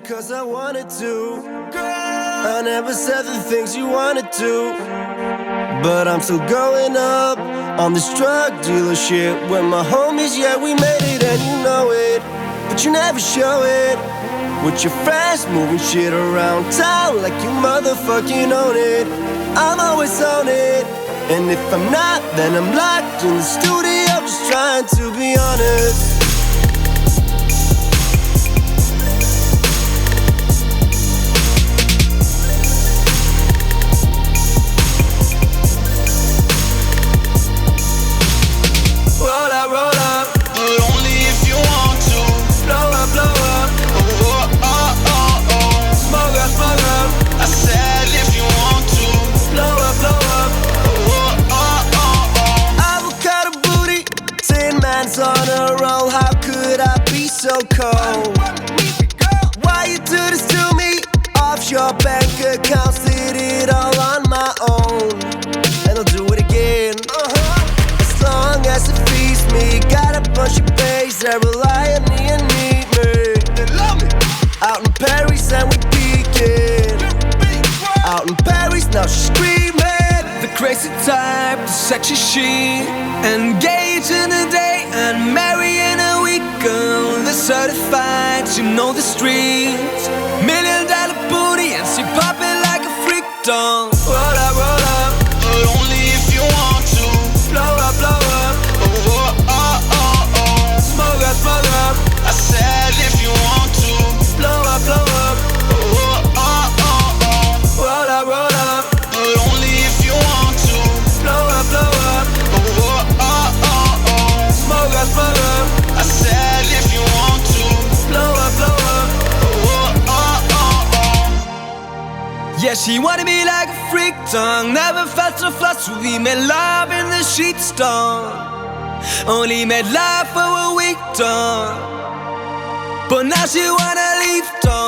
because I wanted to. Girl, I never said the things you wanted to, but I'm still going up on this drug dealer shit. When my homies, yeah, we made it and you know it, but you never show it. With your friends moving shit around town like you motherfucking own it. I'm always on it, and if I'm not, then I'm locked in the studio just trying to be honest. On a roll, how could I be so cold? Why you do this to me? Offshore bank accounts, did it all on my own, and I'll do it again. As long as it feeds me, got a bunch of babes that rely on me and need me. They love me. Out in Paris and we peeking. Out in Paris, now she's screaming. The crazy type, the sexy she, engage in a day and marry in a week. Girl, the certified, she know the streets. $1 million booty and she popping like a freak dog. Roll up, but only if you want to. blow up, smoke up. I said if you want to. Blow up, roll up, but only if you want to. blow up, smoke up. I said if you want to. Blow up. Yeah, she wanted me like a freak tongue. Never felt so flustered. We made love in the sheets, dog. Only made love for a week, dog. But now she wanna leave, dog.